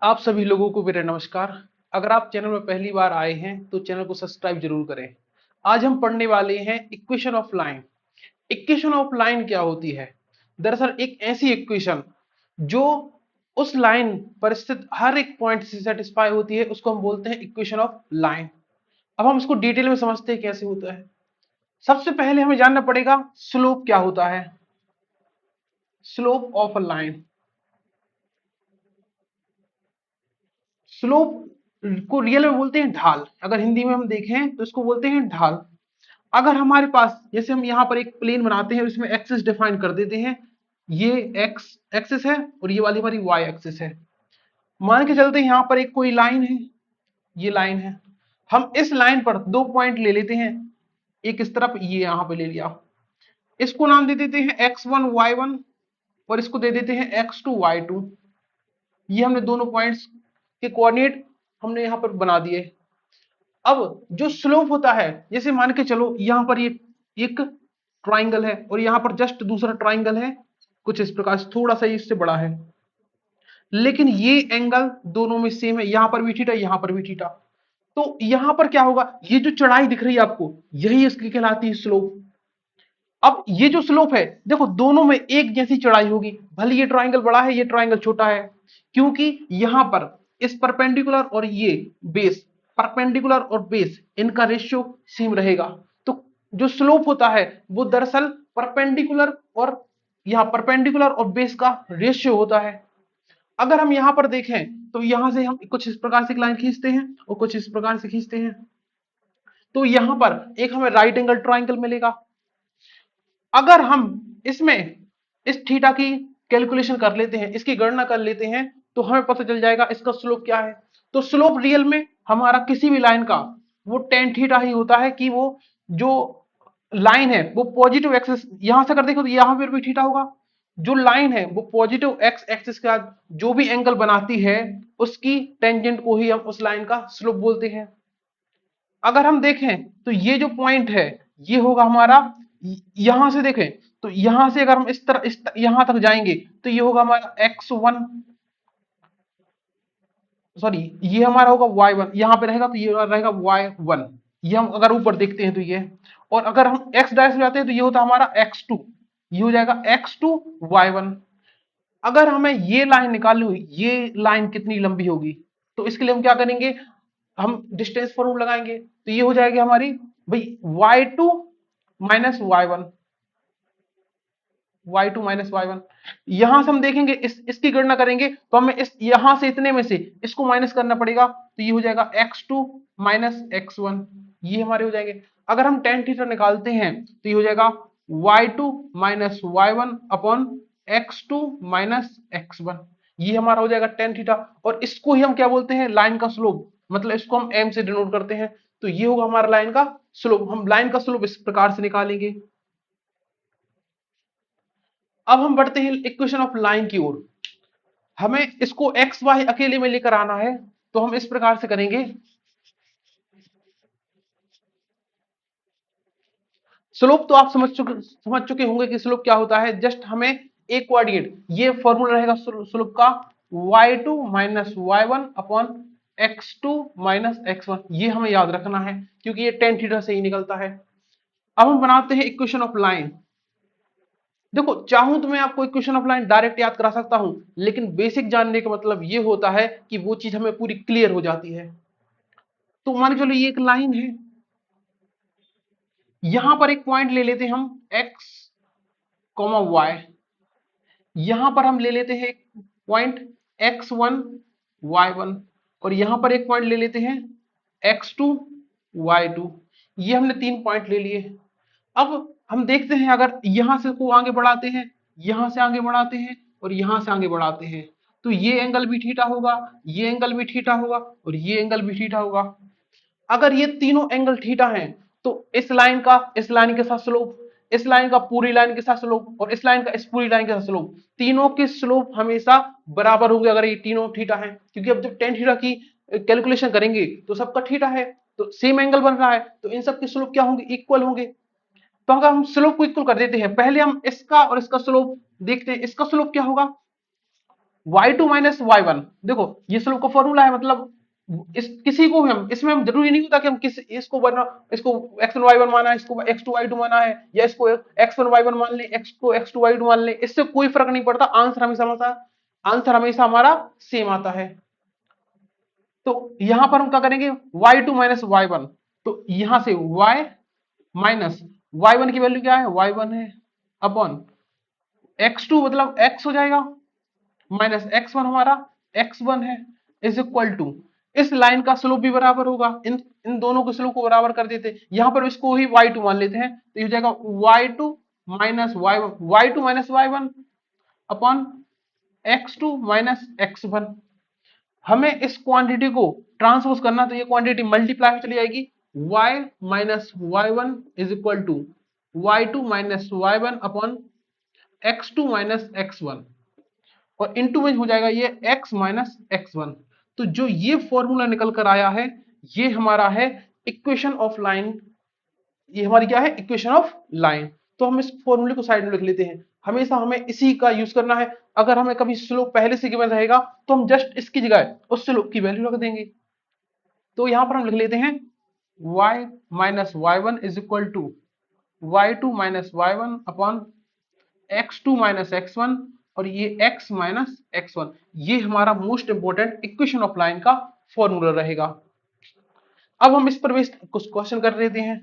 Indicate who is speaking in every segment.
Speaker 1: आप सभी लोगों को मेरा नमस्कार। अगर आप चैनल में पहली बार आए हैं तो चैनल को सब्सक्राइब जरूर करें। आज हम पढ़ने वाले हैं equation of line. Equation of line क्या होती है? दरअसल एक ऐसी इक्वेशन जो उस लाइन पर स्थित हर एक पॉइंट से सेटिस्फाई होती है, उसको हम बोलते हैं इक्वेशन ऑफ लाइन। अब हम इसको डिटेल में समझते हैं कैसे होता है। सबसे पहले हमें जानना पड़ेगा स्लोप क्या होता है। Slope of a line, slope को रियल में बोलते हैं ढाल। अगर हिंदी में हम देखें तो इसको बोलते हैं ढाल। अगर हमारे पास जैसे हम यहाँ पर एक प्लेन बनाते हैं, इसमें एक्सिस डिफाइन कर देते हैं। ये एक्स एक्सिस है और ये वाली हमारी वाई एक्सिस है। मान के चलते हैं यहाँ पर एक कोई लाइन है, ये लाइन है। हम इस लाइन पर दो पॉइंट ले लेते हैं, एक इस तरफ, ये यहाँ पे ले लिया। इसको नाम दे देते हैं x1 y1 और इसको दे देते हैं x2 y2। ये हमने दोनों पॉइंट्स के कोऑर्डिनेट हमने यहाँ पर बना दिए। अब जो स्लोप होता है, जैसे मान के चलो यहां पर ये एक ट्राइंगल है और यहां पर जस्ट दूसरा ट्राइंगल है, कुछ इस प्रकार से, थोड़ा सा इससे बड़ा है, लेकिन ये एंगल दोनों में सेम है, यहां पर भी थीटा, यहां पर भी थीटा। तो यहां पर क्या होगा, ये जो चढ़ाई दिख रही है आपको, यही इसकी कहलाती है स्लोप। अब ये जो स्लोप है, देखो दोनों में एक जैसी चढ़ाई होगी, भले ये ट्राइंगल बड़ा है, ये ट्राइंगल छोटा है, क्योंकि यहां पर इस परपेंडिकुलर और ये बेस, परपेंडिकुलर और बेस, इनका रेशियो सेम रहेगा। तो जो स्लोप होता है वो दरअसल परपेंडिकुलर और यहाँ परपेंडिकुलर और बेस का रेशियो होता है। अगर हम यहां पर देखें तो यहां से हम कुछ इस प्रकार से लाइन खींचते हैं और कुछ इस प्रकार से खींचते हैं, तो यहां पर एक हमें राइट एंगल ट्राइंगल मिलेगा। अगर हम इसमें इस थीटा की कैलकुलेशन कर लेते हैं, इसकी गणना कर लेते हैं, तो हमें पता चल जाएगा इसका स्लोप क्या है। तो स्लोप रियल में हमारा किसी भी लाइन का वो टेन थीटा ही होता है, कि वो जो लाइन है वो पॉजिटिव एक्सिस, यहां से अगर देखो तो यहां पर भी थीटा होगा। जो लाइन है वो पॉजिटिव एक्स एक्सिस के साथ जो भी एंगल बनाती है, उसकी टेंजेंट को ही हम उस लाइन का स्लोप बोलते हैं। अगर हम देखें तो ये जो पॉइंट है, ये होगा हमारा, यहां से देखें तो यहां से अगर हम इस तरह यहां तक जाएंगे तो ये होगा हमारा x1, सॉरी ये हमारा होगा y1, यहां पे रहेगा तो ये रहेगा y1। ये हम अगर ऊपर देखते हैं तो ये, और अगर हम x डायरेक्शन में जाते हैं तो ये होता है हमारा x2, ये हो जाएगा x2 y1। अगर हमें ये लाइन निकालनी हुई, ये लाइन कितनी लंबी होगी, तो इसके लिए हम क्या करेंगे, हम डिस्टेंस फॉर्मूला लगाएंगे, तो ये हो जाएगी हमारी भाई y2 - y1, y2 - y1। यहां से हम देखेंगे इसकी गणना करेंगे तो हमें इस यहां से इतने में से इसको माइनस करना पड़ेगा, तो ये हो जाएगा x2 - x1, ये हमारे हो जाएंगे। अगर हम टेन थीटा निकालते हैं तो ये हो जाएगा y2 - y1 upon x2 - x1, ये हमारा हो जाएगा टेन थीटा। और इसको ही हम क्या बोलते हैं, लाइन का स्लोप, मतलब इसको हम m से डिनोट करते हैं। तो ये होगा हमारा लाइन का स्लोप। हम लाइन का स्लोप इस प्रकार से निकालेंगे। अब हम बढ़ते हैं इक्वेशन ऑफ लाइन की ओर। हमें इसको एक्स वाई अकेले में लेकर आना है, तो हम इस प्रकार से करेंगे। स्लोप तो आप समझ चुके होंगे कि स्लोप क्या होता है। जस्ट हमें एक कोऑर्डिनेट, ये फॉर्मूला रहेगा स्लोप का, y2 - y1 upon x2 - x1, ये हमें याद रखना है क्योंकि ये टेन थीटा से ही निकलता है। अब हम बनाते हैं इक्वेशन ऑफ लाइन। देखो चाहूं तो मैं आपको इक्वेशन ऑफ लाइन डायरेक्ट याद करा सकता हूं, लेकिन बेसिक जानने का मतलब ये होता है कि वो चीज हमें पूरी क्लियर हो जाती है। तो मान के चलो ये एक लाइन है, यहां पर एक पॉइंट ले लेते हैं हम x, y। यहां पर हम ले लेते हैं एक पॉइंट x1 y1, और यहां पर एक पॉइंट ले लेते हैं x2 y2। ये हमने तीन पॉइंट ले लिए। अब हम देखते हैं, अगर यहां से को आगे बढ़ाते हैं, यहां से आगे बढ़ाते हैं और यहां से आगे बढ़ाते हैं, तो ये एंगल भी थीटा होगा, ये एंगल भी थीटा होगा और ये एंगल भी थीटा होगा। अगर ये तीनों एंगल थीटा हैं, तो इस लाइन का इस लाइन के साथ स्लोप, इस लाइन का पूरी लाइन के साथ स्लोप और इस लाइन का इस पूरी लाइन के साथ स्लोप, तीनों के स्लोप हमेशा बराबर होंगे अगर ये तीनों थीटा है। क्योंकि अब जब टेन थीटा की कैलकुलेशन करेंगे तो सबका थीटा है, तो सेम एंगल बन रहा है, तो इन सब के स्लोप क्या होंगे, इक्वल होंगे। तो अगर हम स्लोप को इक्वल कर देते हैं, पहले हम इसका और इसका स्लोप देखते हैं। इसका स्लोप क्या होगा, y2 माइनस y1, देखो ये स्लोप का फॉर्मूला है, मतलब इस किसी को भी हम इसमें हम जरूरी नहीं होता कि हम किस इसको बना इसको x1 y1 माना है, इसको x2 y2 माना है, या इसको x1 y1 मान ले, x को x2 y2 मान ले, इससे कोई फर्क नहीं पड़ता, आंसर हमेशा हमारा सेम आता है। तो यहां पर हम क्या करेंगे, y2 माइनस y1, तो यहां से y माइनस y1 की वैल्यू क्या है, y1 है, अपॉन x2 मतलब x हो जाएगा, माइनस x1 हमारा x1 है, इज इक्वल टू इस लाइन का स्लोप भी बराबर होगा, इन इन दोनों के स्लोप को बराबर कर देते, यहां पर इसको ही y2 मान लेते हैं, तो ये हो जाएगा y2 minus y2 minus y1 upon x2 minus x1। हमें इस क्वांटिटी को ट्रांसपोज करना, तो ये क्वांटिटी मल्टीप्लाई में चली जाएगी, y minus y1 is equal to y2 minus y1 upon x2 minus x1, और इनटू में हो जाएगा ये x माइनस x1। तो जो ये फॉर्मूला निकल कर आया है, ये हमारा है इक्वेशन ऑफ लाइन, ये हमारी क्या है, इक्वेशन ऑफ लाइन। तो हम इस फॉर्मूले को साइड में लिख लेते हैं, हमेशा हमें इसी का यूज करना है। अगर हमें कभी स्लोप पहले से गिवन रहेगा तो हम जस्ट इसकी जगह उस स्लोप की वैल्यू रख देंगे। तो यहां पर हम लिख लेते हैं y minus y1 is equal to y2 minus y1 upon x2 minus x1, और ये x माइनस x1, ये हमारा most important equation of line का फॉर्मूला रहेगा। अब हम इस पर बेस्ड कुछ क्वेश्चन कर लेते हैं।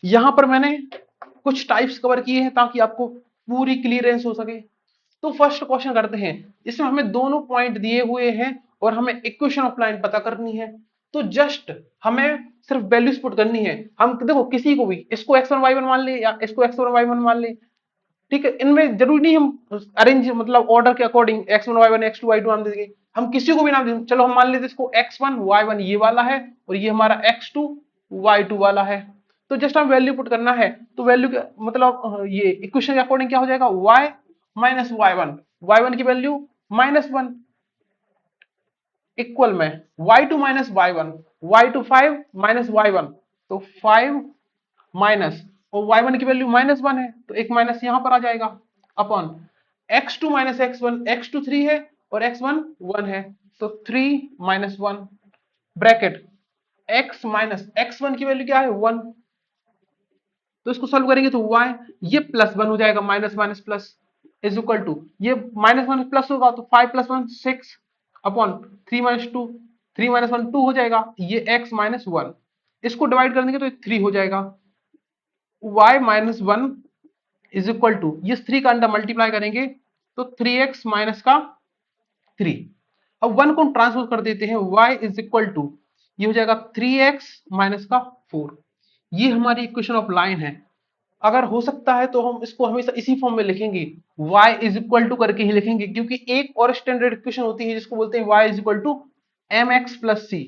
Speaker 1: यहां पर मैंने कुछ टाइप्स कवर किए हैं ताकि आपको पूरी क्लियरेंस हो सके। तो फर्स्ट क्वेश्चन करते हैं, इसमें हमें दोनों पॉइंट दिए हुए हैं और हमें इक्वेशन ऑफ लाइन पता करनी है। तो जस्ट हमें सिर्फ वैल्यूज पुट करनी है। हम देखो किसी को भी इसको x1 y1 मान ले या इसको x1 y1 मान ले, ठीक है, इनमें जरूरी नहीं हम अरेंज मतलब ऑर्डर के according x1 y1 x2 y2 नाम देंगे, हम किसी को भी नाम देंगे। चलो हम मान लेते इसको x1 y1 ये वाला है और ये हमारा x2 y2 वाला है। तो जस्ट हम वैल्यू पुट करना है, तो वैल्यू मतलब ये इक्वेशन के अकॉर्डिंग क्या हो जाएगा, y माइनस y1 की वैल्यू -1 इक्वल में y2 minus y1 5 minus y1, तो 5 माइनस, और y1 की वैल्यू -1 है तो एक माइनस यहां पर आ जाएगा, अपॉन x2 माइनस x2 3 है और x1 1 है, तो 3 minus 1 bracket x minus x1 की वैल्यू क्या है 1, तो इसको सॉल्व करेंगे तो y ये +1 हो जाएगा, minus minus plus is equal to, ये माइनस माइनस प्लस होगा तो 5 + 1 6 अपॉन 3 माइनस 2, 3 माइनस 1 2 हो जाएगा, ये x माइनस 1, इसको डिवाइड कर देंगे तो 3 हो जाएगा, y minus 1 is equal to, ये 3 का अंडर मल्टीप्लाई करेंगे तो 3x माइनस का 3। अब 1 को ट्रांसपोज कर देते हैं, y इज इक्वल टू, ये हो जाएगा 3x माइनस का 4। ये हमारी इक्वेशन ऑफ लाइन है। अगर हो सकता है तो हम इसको हमेशा इसी फॉर्म में लिखेंगे, y इज इक्वल टू करके ही लिखेंगे, क्योंकि एक और स्टैंडर्ड इक्वेशन होती है जिसको बोलते हैं y is equal to mx plus c।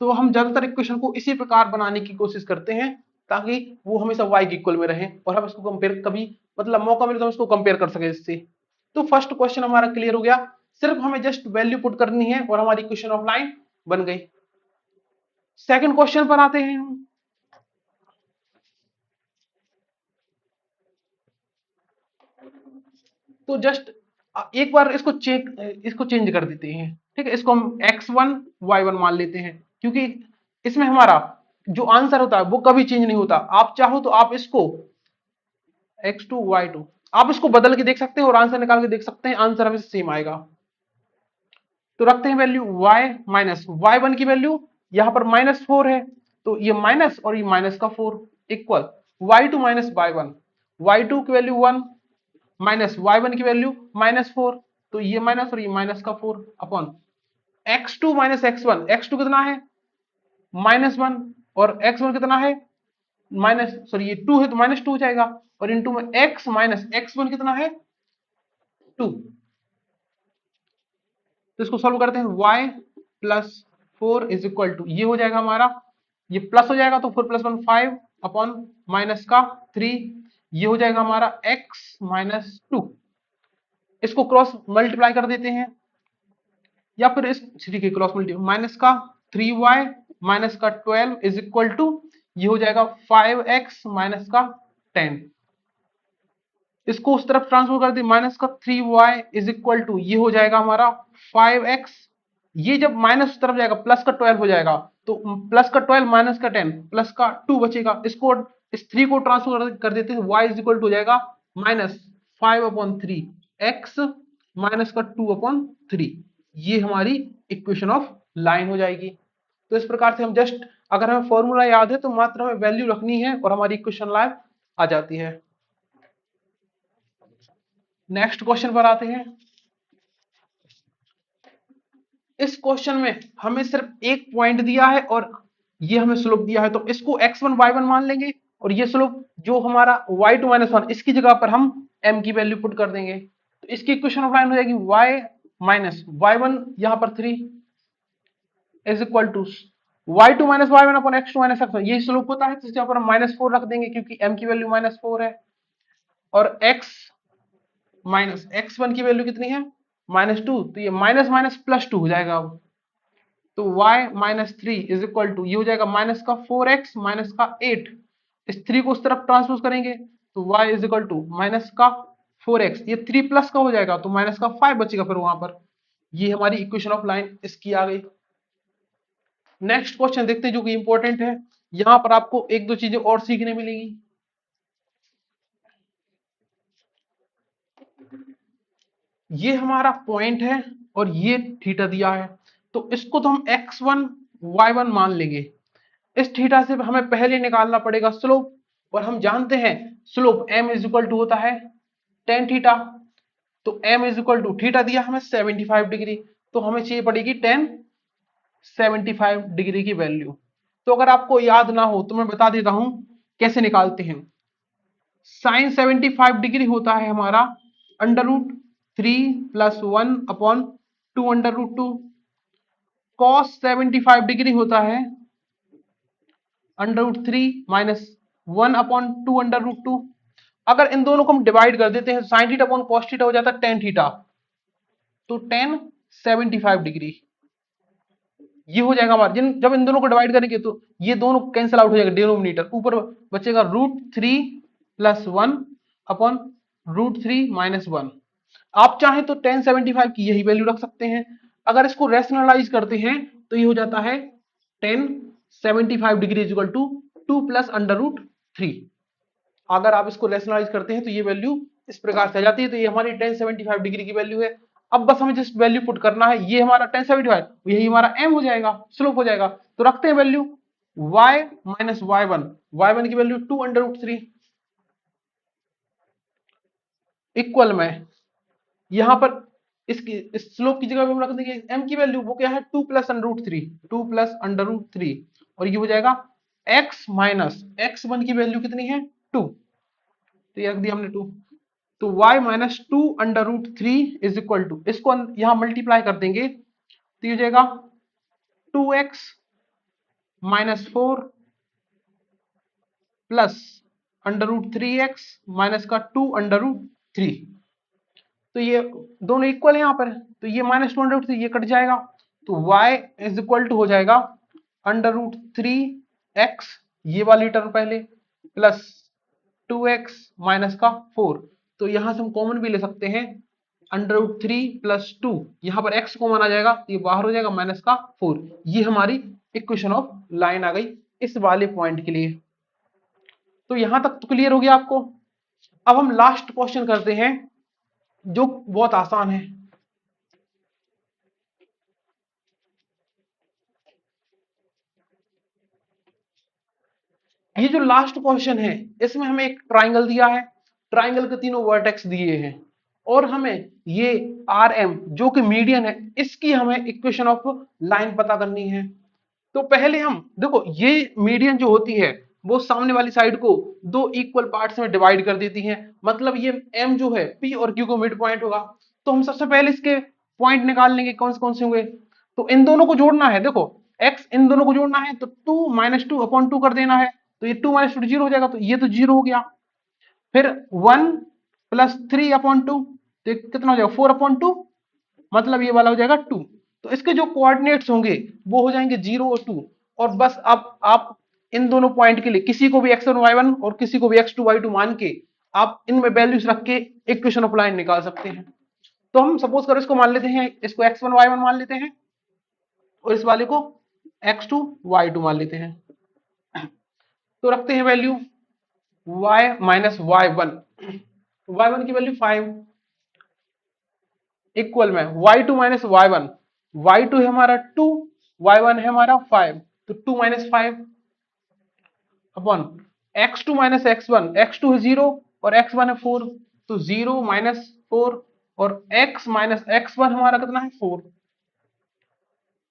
Speaker 1: तो हम ज्यादातर इक्वेशन को इसी प्रकार बनाने की कोशिश करते हैं ताकि वो हमेशा y के इक्वल में रहे और हम इसको कंपेयर कभी मतलब मौका मिले तो हम इसको कंपेयर कर सके इससे। तो फर्स्ट क्वेश्चन हमारा क्लियर हो गया, सिर्फ हमें जस्ट वैल्यू पुट करनी है और हमारी इक्वेशन ऑफ लाइन बन गई। सेकंड क्वेश्चन पर आते हैं हम। तो जस्ट एक बार इसको चेंज कर देते हैं, ठीक है, इसको हम x1 y1 मान लेते हैं, क्योंकि इसमें हमारा जो आंसर होता है वो कभी चेंज नहीं होता। आप चाहो तो आप इसको x2 y2 आप इसको बदल के देख सकते हैं और आंसर निकाल के देख सकते हैं, आंसर हमें सेम आएगा। तो रखते हैं वैल्यू y माइनस y1 की वैल्यू यहां पर -4 है, तो ये माइनस और ये माइनस का 4 इक्वल y2 माइनस y1 की वैल्यू 1 माइनस y1 की वैल्यू -4, तो ये माइनस और ये माइनस का 4 अपॉन x2 माइनस x1 कितना है -1 और x1 कितना है माइनस सॉरी ये 2 है तो -2 हो जाएगा, और इनटू में x माइनस x1 कितना है 2। तो इसको सॉल्व करते हैं, y plus 4 is equal to, ये हो जाएगा हमारा, ये प्लस हो जाएगा तो 4 + 1 5 अपॉन माइनस का 3, ये हो जाएगा हमारा x माइनस 2। इसको क्रॉस मल्टीप्लाई कर देते हैं या फिर इस ठीक है क्रॉस मल्टीप्लाई, माइनस का 3y माइनस का 12 इज इक्वल टू, ये हो जाएगा 5x माइनस का 10। इसको उस तरफ ट्रांसफर कर दी, माइनस का 3y इज इक्वल टू ये हो जाएगा हमारा 5x। ये जब माइनस उस तरफ जाएगा प्लस का 12 हो जाएगा, तो प्लस का 12 माइनस का 10 प्लस का 2 बचेगा। इसको इस 3 को ट्रांसफर कर देते हैं, y इज इक्वल टू हो जाएगा माइनस 5/3 x माइनस का 2/3। ये हमारी इक्वेशन ऑफ लाइन हो जाएगी। तो इस प्रकार से हम जस्ट, अगर हमें फॉर्मूला याद है तो मात्र हमें वैल्यू रखनी है और हमारी इक्वेशन लाइन आ जाती है। नेक्स्ट क्वेश्चन पर आते हैं। इस क्वेश्चन में हमें सिर्फ एक पॉइंट दिया है और ये हमें स्लोप दिया है, तो इसको x1 y1 मान लेंगे और ये स्लोप जो हमारा y2 - 1 इसकी जगह पर हम m की वैल्यू पुट कर देंगे। तो इसकी इक्वेशन ऑफ लाइन हो जाएगी y माइनस y1 यहां पर 3 is equal to y2 - y1 upon x2 - x1। ये स्लोप होता है, तो इस जगह पर हम -4 रख देंगे क्योंकि m की वैल्यू -4 है और x माइनस x1 की वैल्यू कितनी है -2, तो ये माइनस माइनस प्लस 2 हो जाएगा। अब तो y -3 इज इक्वल टू ये हो जाएगा माइनस का 4x माइनस का 8। इस 3 को उस तरफ ट्रांसपोज करेंगे तो y is equal to minus का 4x, ये 3 प्लस का हो जाएगा तो माइनस का 5 बचेगा फिर वहां पर। ये हमारी इक्वेशन ऑफ लाइन इसकी आ गई। नेक्स्ट क्वेश्चन देखते हैं जो कि इंपॉर्टेंट है। यहां पर आपको एक दो चीजें और सीखने मिलेंगी। ये हमारा पॉइंट है और ये थीटा दिया है, तो इसको तो हम x1 y1 मान लेंगे। इस थीटा से हमें पहले निकालना पड़ेगा स्लोप, और हम जानते हैं slope m is equal to होता है tan थीटा। तो m is equal to theta दिया हमें 75 डिग्री, तो हमें चाहिए पड़ेगी tan 75 डिग्री की वैल्यू। तो अगर आपको याद ना हो तो मैं बता देता हूं कैसे निकालते हैं। साइन 75 डिग्री होता है हमारा √3 + 1 अपॉन 2 √2। कॉस 75 डिग्री होता है √3 माइनस 1 अपॉन 2 √2। अगर इन दोनों को हम डिवाइड कर देते हैं, sine theta upon cos theta हो जाता है tan थीटा, तो tan 75 डिग्री ये हो जाएगा हमारा। जब इन दोनों को डिवाइड करेंगे तो ये दोनों कैंसिल आउट हो जाएगा, डिनोमिनेटर ऊपर बचेगा √3 + 1 अपॉन √3 - 1। आप चाहें तो tan 75 की यही वैल्यू रख सकते हैं। अगर इसको रैशनलाइज करते हैं तो ये हो जाता है tan 75 degree is equal to 2 + √3। अगर आप इसको रैशनलाइज करते हैं तो ये वैल्यू इस प्रकार से आ जाती है। तो ये हमारी tan 75 डिग्री की वैल्यू है। अब बस हमें जिस वैल्यू पुट करना है, ये हमारा tan 75 यही हमारा m हो जाएगा, स्लोप हो जाएगा। तो रखते हैं वैल्यू y - y1 की वैल्यू 2 √3 इक्वल में यहां पर इसकी इस स्लोप की जगह पे हम रख देंगे m की वैल्यू, वो क्या है 2 + √3, 2 + √3, और ये हो जाएगा x माइनस x1 की वैल्यू कितनी है 2, तो ये रख दिया हमने 2। तो y - 2 √3 इज इक्वल टू, इसको यहां मल्टीप्लाई कर देंगे तो ये हो जाएगा 2x - 4 प्लस √3x माइनस का 2 √3। तो ये दोनों इक्वल है यहाँ पर, तो ये -2 √3 ये कट जाएगा, तो y इज इक्वल टू हो जाएगा √3x ये वाली टर्म पहले प्लस 2x माइनस का 4। तो यहां से हम कॉमन भी ले सकते हैं, √3 + 2, यहाँ पर x कॉमन आ जाएगा तो ये बाहर हो जाएगा माइनस का 4। ये हमारी इक्वेशन ऑफ लाइन आ गई इस वाले पॉइंट के लिए। तो यहां तक तो क्लियर हो गया आपको। अब हम लास्ट क्वेश्चन करते हैं जो बहुत आसान है। ये जो लास्ट क्वेश्चन है इसमें हमें एक ट्राइंगल दिया है, ट्राइंगल के तीनों वर्टेक्स दिए हैं और हमें ये आर एम जो कि मीडियन है इसकी हमें इक्वेशन ऑफ लाइन पता करनी है। तो पहले हम देखो, ये मीडियन जो होती है वो सामने वाली साइड को दो इक्वल पार्ट्स में डिवाइड कर देती है, मतलब ये एम जो है पी और क्यू को मिड पॉइंट होगा। तो हम सबसे पहले इसके पॉइंट निकाल लेंगे कौन से होंगे। तो इन दोनों को जोड़ना है, देखो x इन दोनों को जोड़ना है तो 2 - 2/2 कर देना है, तो ये 2 - 2 जीरो हो जाएगा, तो ये तो जीरो हो गया। फिर 1 + 3/2, तो ये कितना हो जाएगा 4/2, मतलब ये वाला हो जाएगा 2। तो इसके जो कोऑर्डिनेट्स होंगे वो हो जाएंगे 0 और 2। और बस अब आप इन दोनों पॉइंट के लिए किसी को भी x1 y1 और किसी को भी x2 y2 मान के आप इनमें वैल्यूज रख के इक्वेशन ऑफ लाइन निकाल सकते हैं। तो हम सपोज करो इसको मान लेते हैं, इसको x1 y1 मान लेते हैं और इस वाले को x2 y2 मान लेते हैं। तो रखते हैं वैल्यू y माइनस y1 की वैल्यू 5 इक्वल में y2 माइनस y1 है हमारा 2, y1 है हमारा 5, तो 2 minus 5 upon x2 minus x1 है 0 और x1 है 4, तो 0 माइनस 4 और x माइनस x1 हमारा कितना है 4,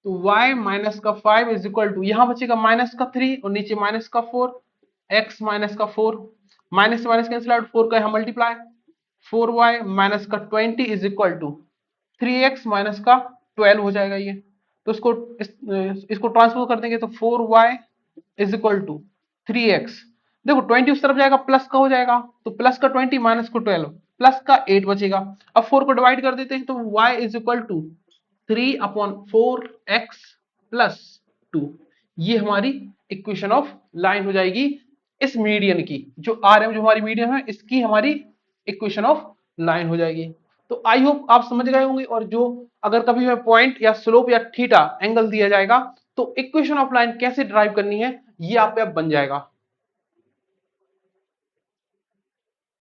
Speaker 1: तो y माइनस का 5 इज इक्वल टू, यहां बचेगा माइनस का 3 और नीचे माइनस का 4, x माइनस का 4, माइनस से माइनस कैंसिल आउट, 4 का यहाँ मल्टीप्लाई, 4y माइनस का 20 is equal to 3x minus का 12 हो जाएगा ये। तो इसको ट्रांसफर कर देंगे तो 4y is equal to 3x, देखो 20 उस तरफ जाएगा प्लस का हो जाएगा, तो प्लस का 20 माइनस को 12 प्लस का 8 बचेगा। अब 4 को डिवाइड कर देते हैं तो y is equal to 3 upon 4x plus 2, ये हमारी इक्वेशन ऑफ लाइन हो जाएगी इस मीडियन की, जो RM जो हमारी मीडियन है इसकी हमारी इक्वेशन ऑफ लाइन हो जाएगी। तो आई होप आप समझ गए होंगे, और जो अगर कभी मैं पॉइंट या स्लोप या थीटा एंगल दिया जाएगा तो इक्वेशन ऑफ लाइन कैसे ड्राइव करनी है ये आप पे अब बन जाएगा।